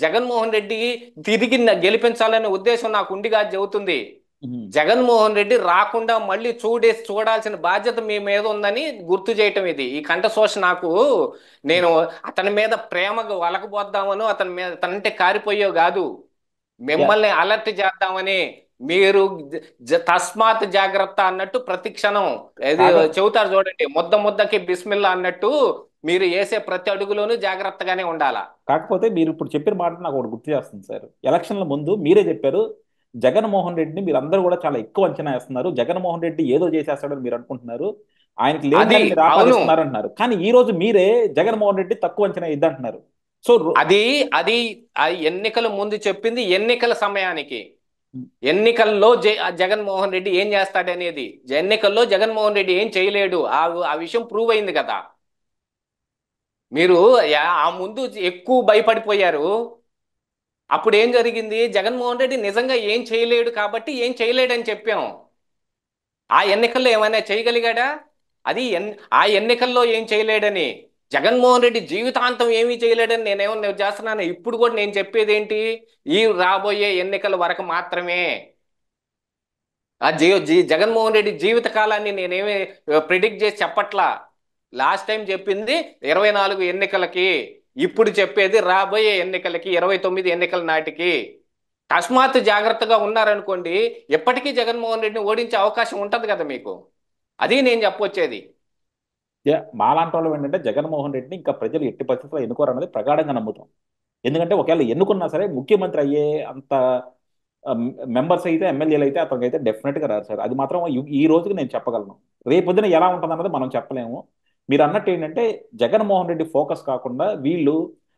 జగన్మోహన్ రెడ్డి తిరిగి గెలిపించాలనే ఉద్దేశం నాకు ఉండి కాదు చెబుతుంది. జగన్మోహన్ రెడ్డి రాకుండా మళ్ళీ చూడాల్సిన బాధ్యత మీ మీద ఉందని గుర్తు చేయటం ఇది. ఈ కంఠశోష నాకు, నేను అతని మీద ప్రేమగా వలకపోద్దామను, అతనంటే కారిపోయో కాదు, మిమ్మల్ని అలర్ట్ చేద్దామని. మీరు తస్మాత్ జాగ్రత్త అన్నట్టు ప్రతి క్షణం ఇది కాక చెబుతారు చూడండి, ముద్దకి బిస్మిల్లా అన్నట్టు మీరు వేసే ప్రతి అడుగులోనూ జాగ్రత్తగానే ఉండాలా. కాకపోతే మీరు ఇప్పుడు చెప్పిన మాట నాకు ఒకటి గుర్తు చేస్తుంది సార్. ఎలక్షన్ల ముందు మీరే చెప్పారు జగన్మోహన్ రెడ్డిని మీరు అందరూ కూడా చాలా ఎక్కువ అంచనా వేస్తున్నారు, జగన్మోహన్ రెడ్డి ఏదో చేసేస్తాడని మీరు అనుకుంటున్నారు, ఆయనకి అది లేనిదాన్ని మీరు అవును. ఆపాదిస్తున్నారు అంటున్నారు. కానీ ఈ రోజు మీరే జగన్మోహన్ రెడ్డి తక్కువ అంచనా ఇద్దంటున్నారు. సో అది అది ఆ ఎన్నికల ముందు చెప్పింది ఎన్నికల సమయానికి. ఎన్నికల్లో జగన్మోహన్ రెడ్డి ఏం చేస్తాడనేది, ఎన్నికల్లో జగన్మోహన్ రెడ్డి ఏం చేయలేడు, ఆ విషయం ప్రూవ్ అయింది కదా. మీరు ఆ ముందు ఎక్కువ భయపడిపోయారు. అప్పుడు ఏం జరిగింది, జగన్మోహన్ రెడ్డి నిజంగా ఏం చేయలేడు కాబట్టి ఏం చేయలేడని చెప్పాం. ఆ ఎన్నికల్లో ఏమైనా చేయగలిగాడా? అది ఆ ఎన్నికల్లో ఏం చేయలేడని, జగన్మోహన్ రెడ్డి జీవితాంతం ఏమీ చేయలేడని నేనేమన్నా చేస్తున్నాను. ఇప్పుడు కూడా నేను చెప్పేది ఏంటి, ఈ రాబోయే ఎన్నికల వరకు మాత్రమే. ఆ జగన్మోహన్ రెడ్డి జీవిత కాలాన్ని నేనేమి ప్రిడిక్ట్ చేసి చెప్పట్లా. లాస్ట్ టైం చెప్పింది 24 ఎన్నికలకి, ఇప్పుడు చెప్పేది రాబోయే ఎన్నికలకి, 29 ఎన్నికల నాటికి. తస్మాత్ జాగ్రత్తగా ఉన్నారనుకోండి, ఎప్పటికీ జగన్మోహన్ రెడ్డిని ఓడించే అవకాశం ఉంటది కదా మీకు. అది నేను చెప్పొచ్చేది. మాలాంటి వాళ్ళు ఏంటంటే జగన్మోహన్ రెడ్డిని ఇంకా ప్రజలు ఎట్టి పరిస్థితుల్లో ఎన్నుకోరన్నది ప్రగాఢంగా నమ్ముతాం. ఎందుకంటే ఒకవేళ ఎన్నుకున్నా సరే ముఖ్యమంత్రి అయ్యే అంత మెంబర్స్ అయితే, ఎమ్మెల్యేలు అయితే అతనికి అయితే డెఫినెట్ గా రాదు సార్. అది మాత్రం ఈ రోజుకి నేను చెప్పగలను. రేపొద్దున ఎలా ఉంటుంది అన్నది మనం చెప్పలేము. మీరు అన్నట్టు ఏంటంటే జగన్మోహన్ రెడ్డి ఫోకస్ కాకుండా వీళ్ళు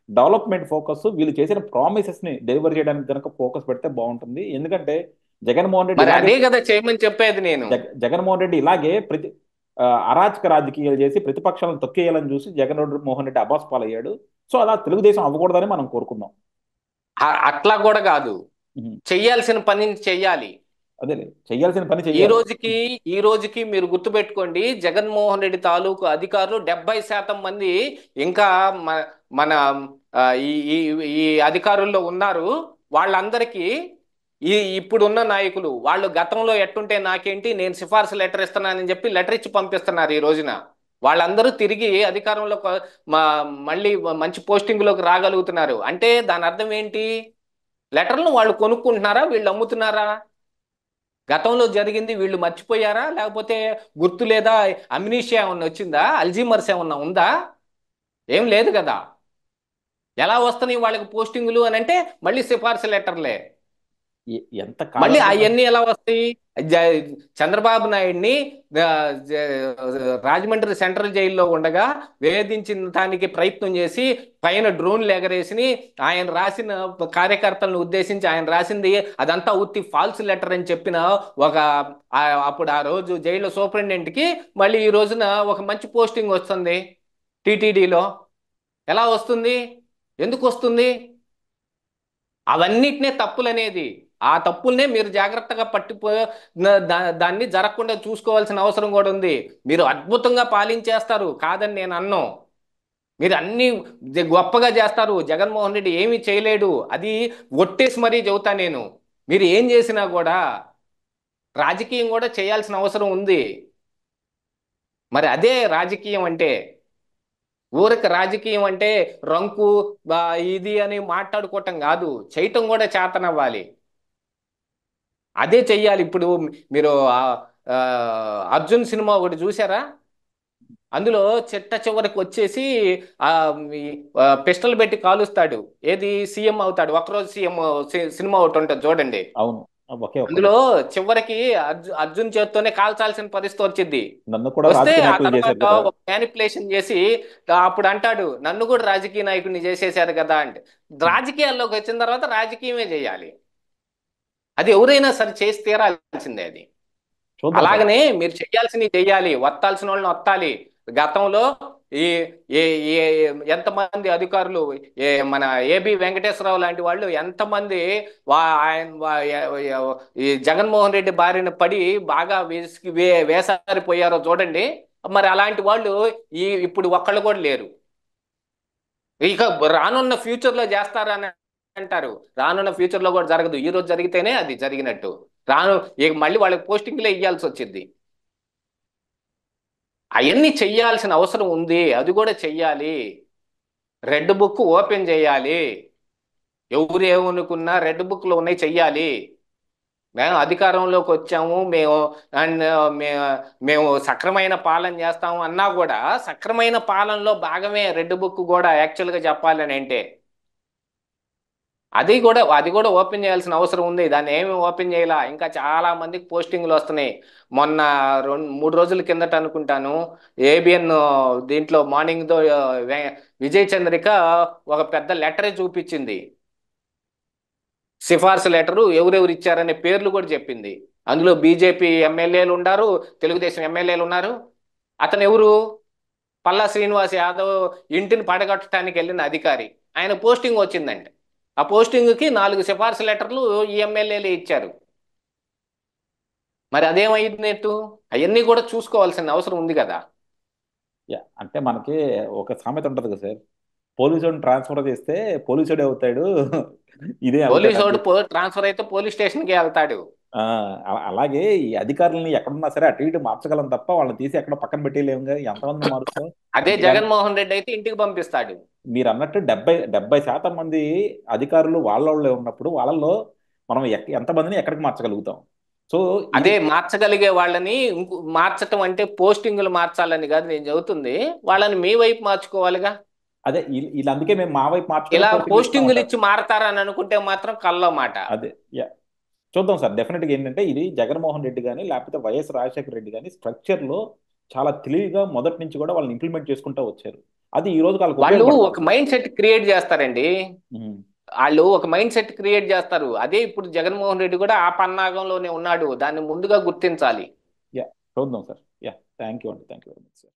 డెవలప్మెంట్ ఫోకస్, వీళ్ళు చేసిన ప్రామిసెస్ ని డెలివర్ చేయడానికి కనుక ఫోకస్ పెడితే బాగుంటుంది. ఎందుకంటే జగన్మోహన్ రెడ్డి మరి ఇలాగే అదే కదా చేయమని చెప్పేది నేను. జగన్మోహన్ రెడ్డి ఇలాగే అరాచక రాజకీయాలు చేసి ప్రతిపక్షాలను తొక్కేయాలని చూసి జగన్మోహన్ రెడ్డి అబాస్ పాలయ్యాడు. సో అలా తెలుగుదేశం అవ్వకూడదని మనం కోరుకుందాం. అట్లా కూడా కాదు, ఉహు. చెయ్యాల్సిన పనిని చెయ్యాలి. అదేలే, చెయ్యాల్సిన పని ఈ చెయ్యాలి. రోజుకి ఈ రోజుకి మీరు గుర్తుపెట్టుకోండి, జగన్మోహన్ రెడ్డి తాలూకు అధికారులు 70% మంది ఇంకా మన ఈ ఈ ఈ అధికారుల్లో ఉన్నారు. వాళ్ళందరికీ ఇప్పుడున్న నాయకులు వాళ్ళు గతంలో ఎట్టుంటే నాకేంటి, నేను సిఫార్సు లెటర్ ఇస్తున్నానని చెప్పి లెటర్ ఇచ్చి పంపిస్తున్నారు ఈ రోజున. వాళ్ళందరూ తిరిగి అధికారంలో మళ్ళీ మంచి పోస్టింగ్లోకి రాగలుగుతున్నారు అంటే దాని అర్థం ఏంటి? లెటర్లను వాళ్ళు కొనుక్కుంటున్నారా, వీళ్ళు అమ్ముతున్నారా? గతంలో జరిగింది వీళ్ళు మర్చిపోయారా, లేకపోతే గుర్తు లేదా, అమ్నీషియా ఏమన్నా వచ్చిందా, అల్జీమర్స్ ఏమన్నా ఉందా? ఏం లేదు కదా. ఎలా వస్తున్నాయి వాళ్ళకి పోస్టింగులు అని అంటే మళ్ళీ సిఫార్సు లెటర్లే. ఎంత మళ్ళీ కాదనుకున్నా. అవన్నీ ఎలా వస్తాయి? జ- చంద్రబాబు నాయుడిని ఆ, రాజమండ్రి సెంట్రల్ జైల్లో ఉండగా వేధించిన దానికి ప్రయత్నం చేసి పైన డ్రోన్లు ఎగరేసి ఆయన రాసిన, కార్యకర్తలను ఉద్దేశించి ఆయన రాసింది అదంతా ఉత్తి ఫాల్స్ లెటర్ అని చెప్పిన ఒక అప్పుడు ఆ రోజు జైల్లో సూపరింటెండెంట్కి మళ్ళీ ఈ రోజున ఒక మంచి పోస్టింగ్ వస్తుంది టీటీడీలో. ఎలా వస్తుంది? ఎందుకు వస్తుంది? అవన్నిటినే తప్పులనేది. ఆ తప్పుల్నే మీరు జాగ్రత్తగా దాన్ని జరగకుండా చూసుకోవాల్సిన అవసరం కూడా ఉంది. మీరు అద్భుతంగా పాలించేస్తారు, కాదని నేను అన్నాను. మీరు అన్ని గొప్పగా చేస్తారు, జగన్మోహన్ రెడ్డి ఏమీ చేయలేడు అది ఒట్టేసి మరీ చెబుతా నేను. మీరు ఏం చేసినా కూడా రాజకీయం కూడా చేయాల్సిన అవసరం ఉంది. మరి అదే రాజకీయం అంటే. ఊరికి రాజకీయం అంటే రంకు ఇది అని మాట్లాడుకోవటం కాదు, చేయటం కూడా చేతనవ్వాలి. అదే చెయ్యాలి. ఇప్పుడు మీరు ఆ, అర్జున్ సినిమా ఒకటి చూసారా? అందులో చిట్ట చివరికి వచ్చేసి ఆ పిస్టల్ పెట్టి కాలుస్తాడు, ఏది సీఎం అవుతాడు ఒకరోజు సీఎం సినిమా ఒకటి ఉంటుంది చూడండి. అవును. ఒకే అందులో ఒక్కరోజు. చివరికి అర్జున్ చేత్తోనే కాల్చాల్సిన పరిస్థితి వచ్చింది. నన్ను కూడా వస్తే రాజకీయ ఆ నాయకులు చేశారు తర్వాత కదా. ఒక మ్యానిపులేషన్ చేసి అప్పుడు అంటాడు నన్ను కూడా రాజకీయ నాయకుడిని చేసేసారు కదా అంటే. రాజకీయాల్లోకి వచ్చిన తర్వాత రాజకీయమే చేయాలి. అది ఎవరైనా సరే చేసి తీరాల్సిందే అది. చూద్దాం సార్. అలాగనే మీరు చేయాల్సినవి చెయ్యాలి, వత్తాల్సిన వాళ్ళని వత్తాలి. గతంలో ఈ ఏ ఏ ఎంతమంది అధికారులు, మన ఏబి వెంకటేశ్వరరావు లాంటి వాళ్ళు ఎంతమంది ఆయన ఈ జగన్మోహన్ రెడ్డి బారిన పడి బాగా వేసారిపోయారో చూడండి. మరి అలాంటి వాళ్ళు ఇప్పుడు ఒక్కళ్ళు కూడా లేరు. ఇక రానున్న ఫ్యూచర్ లో చేస్తారని అంటారు, రానున్న ఫ్యూచర్ లో కూడా జరగదు. ఈ రోజు జరిగితేనే అది జరిగినట్టు. రాను ఇక మళ్ళీ వాళ్ళకి పోస్టింగ్లే ఇవ్వాల్సి వచ్చింది. అవన్నీ చెయ్యాల్సిన అవసరం ఉంది, అది కూడా చెయ్యాలి. రెడ్ బుక్ ఓపెన్ చేయాలి. ఎవరు ఏమనుకున్నా రెడ్ బుక్ లో ఉన్నాయి చెయ్యాలి. మేము అధికారంలోకి వచ్చాము, మేము అండ్ మేము మేము సక్రమైన పాలన చేస్తాము అన్నా కూడా సక్రమైన పాలనలో భాగమే రెడ్ బుక్ కూడా యాక్చువల్గా చెప్పాలని అంటే అది కూడా ఓపెన్ చేయాల్సిన అవసరం ఉంది. దాన్ని ఏమి ఓపెన్ చేయాల, ఇంకా చాలా మందికి పోస్టింగ్లు వస్తున్నాయి. మొన్న 3 రోజుల కిందట అనుకుంటాను, ఏబిఎన్ దీంట్లో మార్నింగ్ తో విజయ్ చంద్రిక ఒక పెద్ద లెటరే చూపించింది. సిఫార్సు లెటరు ఎవరెవరు ఇచ్చారనే పేర్లు కూడా చెప్పింది. అందులో బీజేపీ ఎమ్మెల్యేలు ఉన్నారు, తెలుగుదేశం ఎమ్మెల్యేలు ఉన్నారు. అతను ఎవరు? పల్లా శ్రీనివాస్ యాదవ్ ఇంటిని పడగొట్టడానికి వెళ్ళిన అధికారి. ఆయన పోస్టింగ్ వచ్చిందండి. ఆ పోస్టింగ్కి 4 సిఫార్సు లెటర్లు ఈ ఎమ్మెల్యేలే ఇచ్చారు. మరి అదేమైనట్టు? అవన్నీ కూడా చూసుకోవాల్సిన అవసరం ఉంది కదా. అంటే మనకి ఒక సామెత ఉంటుంది కదా సార్, పోలీసుని ట్రాన్స్ఫర్ చేస్తే పోలీసుడే అవుతాడు, ఇదే అవుతాడు పోలీసు అని వాడు చెప్పి. ట్రాన్స్ఫర్ అయితే పోలీస్ స్టేషన్కి వెళ్తాడు. ఆ, అలాగే ఈ అధికారులని ఎక్కడున్నా సరే అటు ఇటు మార్చగలం తప్ప వాళ్ళని తీసి ఎక్కడ పక్కన పెట్టేయలేము కదా, ఎంతమందిని మారుస్తాం. అదే అంతేగాని జగన్మోహన్ రెడ్డి అయితే ఇంటికి పంపిస్తాడు. మీరు అన్నట్టు 70% మంది అధికారులు వాళ్ళే ఉన్నప్పుడు వాళ్ళల్లో మనం ఎంతమందిని ఎక్కడికి మార్చగలుగుతాం. సో ఇది అదే మార్చగలిగే వాళ్ళని మార్చటం అంటే పోస్టింగులు మార్చాలని కాదు నేను చెబుతుంది. వాళ్ళని మీ వైపు మార్చుకోవాలిగా. అదే వీళ్ళు అందుకే మేము మా వైపు మార్చుకునే ఇలా పోస్టింగ్లు పోస్టింగులు ఇస్తామంటారు. ఇచ్చి మారతారని అనుకుంటే మాత్రం కల్లో మాట. అదే యా, చూద్దాం సార్. డెఫినెట్గా ఏంటంటే ఇది జగన్మోహన్ రెడ్డి కానీ లేకపోతే వైఎస్ రాజశేఖర రెడ్డి కానీ స్ట్రక్చర్లో చాలా తెలివిగా మొదటి నుంచి కూడా వాళ్ళని ఇంప్లిమెంట్ చేసుకుంటూ వచ్చారు. అది ఈ రోజు వాళ్ళకి వాళ్ళు ఉపయోగపడతా ఒక ఉంది. మైండ్ సెట్ క్రియేట్ చేస్తారండి. ఉమ్. వాళ్ళు ఒక మైండ్ సెట్ క్రియేట్ చేస్తారు. అదే ఇప్పుడు జగన్మోహన్ రెడ్డి కూడా ఆ పన్నాగంలోనే ఉన్నాడు. దాన్ని ముందుగా గుర్తించాలి. యా, చూద్దాం సార్. యా, థ్యాంక్ యూ అండి, thank you very much sir.